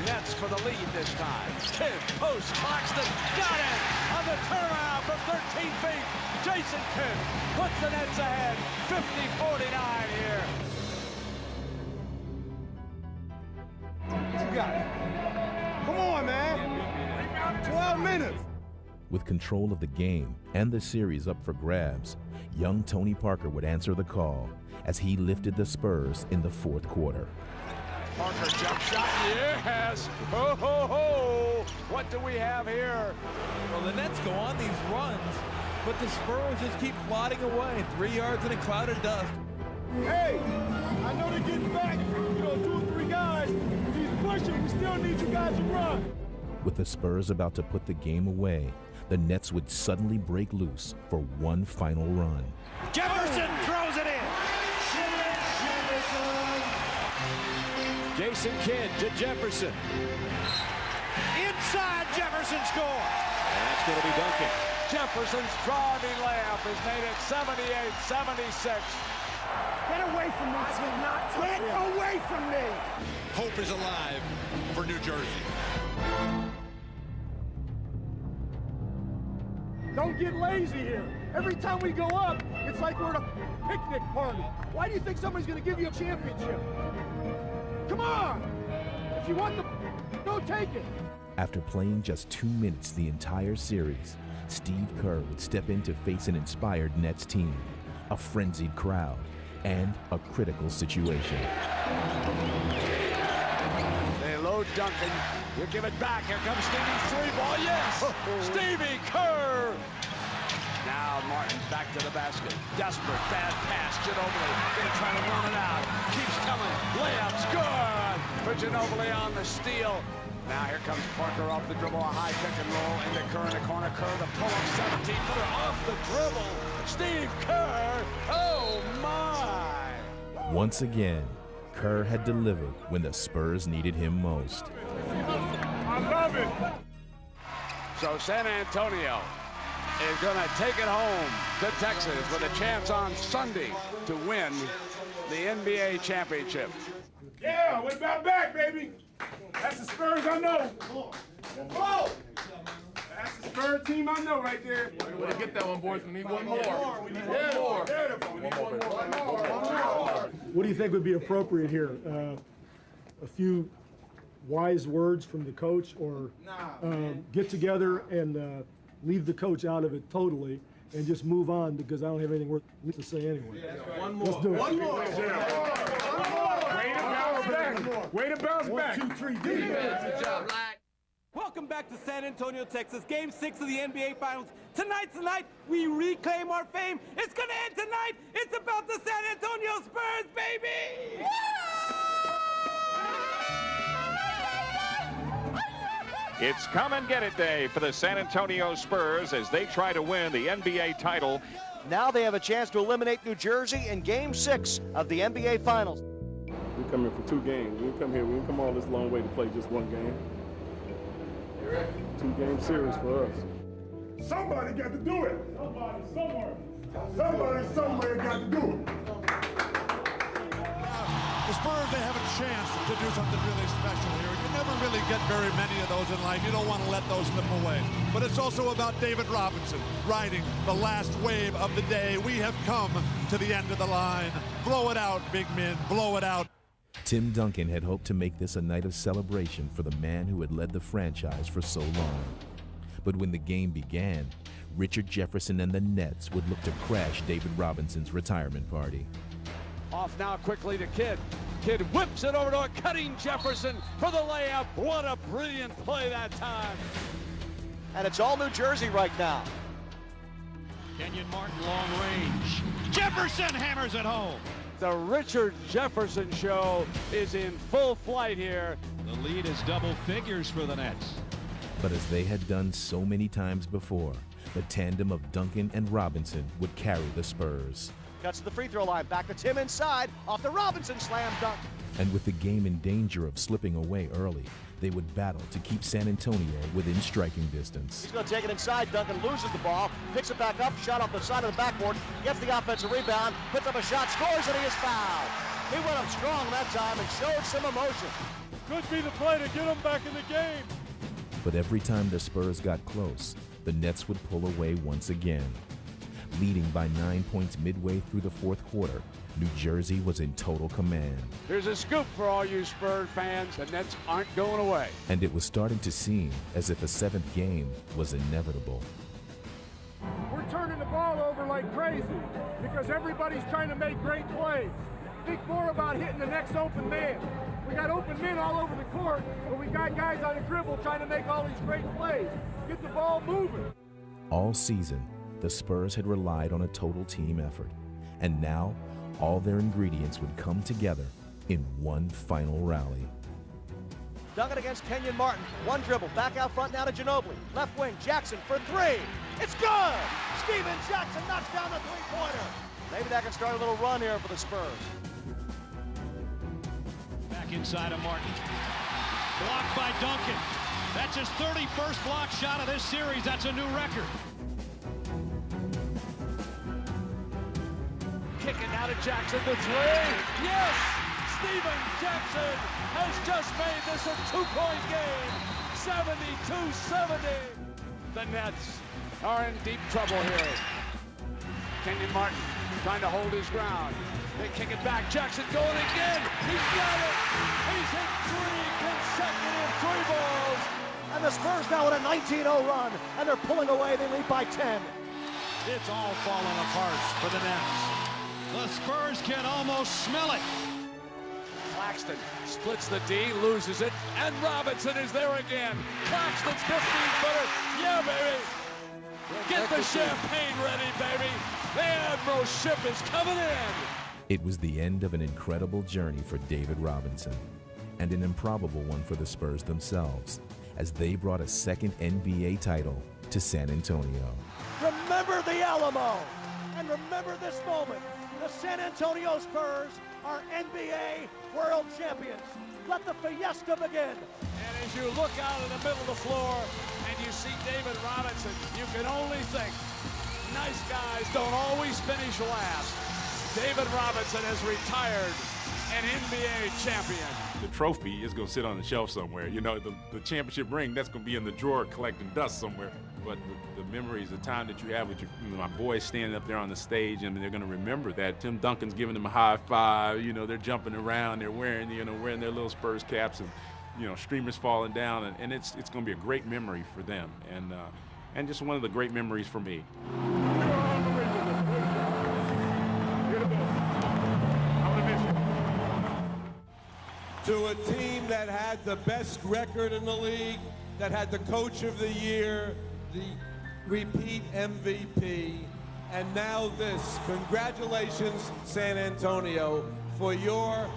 Nets for the lead this time. Kidd, post, Claxton, got it on the turnaround from 13 feet. Jason Kidd puts the Nets ahead, 50-49 here. What you got? Come on, man. 12 minutes. With control of the game and the series up for grabs, young Tony Parker would answer the call as he lifted the Spurs in the fourth quarter. Parker jump shot, yes! Ho, ho, ho! What do we have here? Well, the Nets go on these runs, but the Spurs just keep plodding away. 3 yards in a cloud of dust. Hey, I know they're getting back, 2 or 3 guys. If he's pushing, we still need you guys to run. With the Spurs about to put the game away, the Nets would suddenly break loose for one final run. Jefferson throws it in. Jason Kidd to Jefferson. Inside, Jefferson scores. And that's going to be Duncan. Jefferson's driving layup has made it 78-76. Get away from me, Tim. Get away from me. Hope is alive for New Jersey. Don't get lazy here. Every time we go up, it's like we're at a picnic party. Why do you think somebody's going to give you a championship? Come on! If you want the go take it. After playing just 2 minutes the entire series, Steve Kerr would step in to face an inspired Nets team, a frenzied crowd, and a critical situation. They load Duncan. You give it back. Here comes Stevie's three ball. Yes! Stevie Kerr! Now Martin back to the basket. Desperate, bad pass. Ginobili going to try to run it out. Keeps coming. Layups, good for Ginobili on the steal. Now here comes Parker off the dribble. A high pick and roll into Kerr in the corner. Kerr, the pull-up 17-footer off the dribble. Steve Kerr, oh my! Once again, Kerr had delivered when the Spurs needed him most. I love it! So San Antonio is going to take it home to Texas with a chance on Sunday to win the NBA championship. Yeah, we're about back, baby. That's the Spurs I know. Whoa! That's the Spurs team I know right there. We're gonna get that one, boys. We need one more. We need one more. We need one more. What do you think would be appropriate here? A few wise words from the coach, or get together and leave the coach out of it totally and just move on, because I don't have anything worth to say anyway. One more. Let's do it. One more. Way to bounce back. 1, 2, 3, D. Good job. Welcome back to San Antonio, Texas. Game 6 of the NBA Finals. Tonight's the night we reclaim our fame. It's going to end tonight. It's about the San Antonio Spurs, baby! It's come and get it day for the San Antonio Spurs as they try to win the NBA title. Now they have a chance to eliminate New Jersey in Game 6 of the NBA Finals. We come here for 2 games. We come here. We didn't come all this long way to play just 1 game. 2-game series for us. Somebody got to do it. Somebody somewhere. Somebody somewhere got to do it. The Spurs, they have a chance to do something really special here. You never really get very many of those in life. You don't want to let those slip away. But it's also about David Robinson riding the last wave of the day. We have come to the end of the line. Blow it out, big men. Blow it out. Tim Duncan had hoped to make this a night of celebration for the man who had led the franchise for so long. But when the game began, Richard Jefferson and the Nets would look to crash David Robinson's retirement party. Off now quickly to Kidd. Kidd whips it over to a cutting Jefferson for the layup. What a brilliant play that time. And it's all New Jersey right now. Kenyon Martin, long range. Jefferson hammers it home. The Richard Jefferson show is in full flight here. The lead is double figures for the Nets. But as they had done so many times before, the tandem of Duncan and Robinson would carry the Spurs. Cuts to the free throw line, back to Tim inside, off the Robinson slam dunk. And with the game in danger of slipping away early, they would battle to keep San Antonio within striking distance. He's going to take it inside. Duncan loses the ball, picks it back up, shot off the side of the backboard, gets the offensive rebound, puts up a shot, scores, and he is fouled. He went up strong that time and showed some emotion. Could be the play to get him back in the game. But every time the Spurs got close, the Nets would pull away once again. Leading by 9 points midway through the fourth quarter, New Jersey was in total command. Here's a scoop for all you Spurs fans. The Nets aren't going away. And it was starting to seem as if a 7th game was inevitable. We're turning the ball over like crazy because everybody's trying to make great plays. Think more about hitting the next open man. We got open men all over the court, but we got guys on the dribble trying to make all these great plays. Get the ball moving. All season, the Spurs had relied on a total team effort. And now, all their ingredients would come together in one final rally. Duncan against Kenyon Martin. One dribble, back out front now to Ginobili. Left wing, Jackson for 3. It's good! Steven Jackson knocks down the three-pointer. Maybe that can start a little run here for the Spurs. Back inside of Martin. Blocked by Duncan. That's his 31st block shot of this series. That's a new record. Kicking out of Jackson to 3. Yes! Steven Jackson has just made this a 2-point game. 72-70. The Nets are in deep trouble here. Kenyon Martin trying to hold his ground. They kick it back. Jackson going again. He's got it. He's hit 3 consecutive 3 balls. And the Spurs now on a 19-0 run, and they're pulling away. They lead by 10. It's all falling apart for the Nets. The Spurs can almost smell it. Black Claxton splits the D, loses it, and Robinson is there again. Claxton's 15-footer. Yeah, baby. Get the champagne ready, baby. The Admiral ship is coming in. It was the end of an incredible journey for David Robinson, and an improbable one for the Spurs themselves, as they brought a second NBA title to San Antonio. Remember the Alamo, and remember this moment. The San Antonio Spurs are NBA World Champions. Let the fiesta begin. And as you look out in the middle of the floor and you see David Robinson, you can only think, nice guys don't always finish last. David Robinson has retired an NBA champion. The trophy is going to sit on the shelf somewhere. You know, the championship ring, that's going to be in the drawer collecting dust somewhere. But the memories, the time that you have with my boys standing up there on the stage, and they're going to remember that. Tim Duncan's giving them a high five. You know, they're jumping around. They're wearing their little Spurs caps, and streamers falling down, and it's going to be a great memory for them, and just one of the great memories for me. To a team that had the best record in the league, that had the coach of the year, the repeat MVP, and now this. Congratulations, San Antonio, for your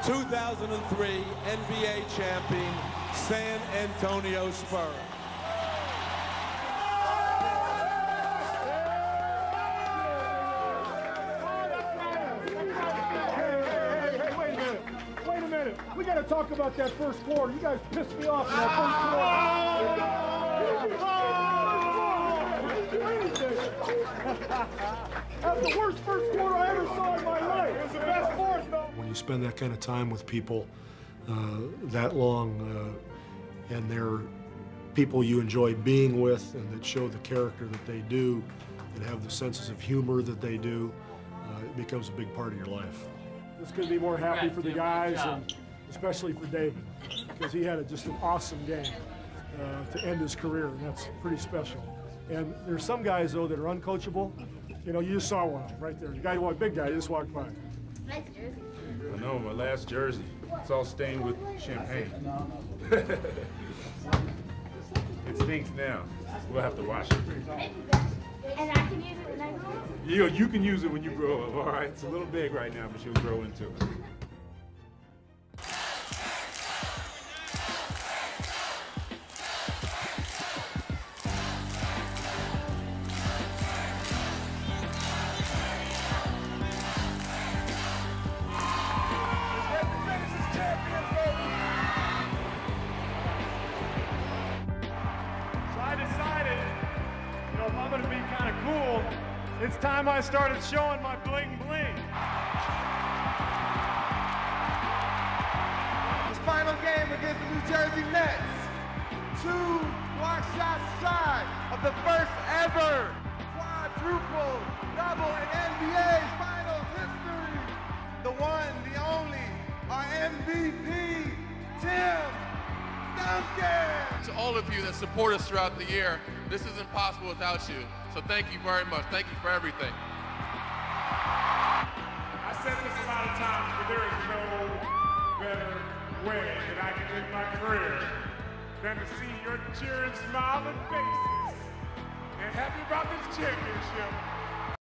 2003 NBA champion, San Antonio Spurs. Wait a minute. We got to talk about that first quarter. You guys pissed me off in that first quarter. That's the worst first quarter I ever saw in my life. It was the best fourth, though. When you spend that kind of time with people that long, and they're people you enjoy being with and that show the character that they do and have the senses of humor that they do, it becomes a big part of your life. Just couldn't be more happy for the guys, and especially for David, because he had just an awesome game to end his career, and that's pretty special. And there's some guys, though, that are uncoachable. You know, you just saw one right there. The guy, big guy, just walked by. Nice jersey. I know, my last jersey. It's all stained with champagne. It stinks now. We'll have to wash it. And I can use it when I grow up? You can use it when you grow up, all right? It's a little big right now, but you'll grow into it. It's time I started showing my bling bling. This final game against the New Jersey Nets. 2 block shots shy of the first ever quadruple double in NBA Finals history. The one, the only, our MVP, Tim Duncan. To all of you that support us throughout the year, this is impossible without you. So thank you very much. Thank you for everything. I said this a lot of times, but there is no better way that I can end my career than to see your cheering, smiling faces and happy about this championship.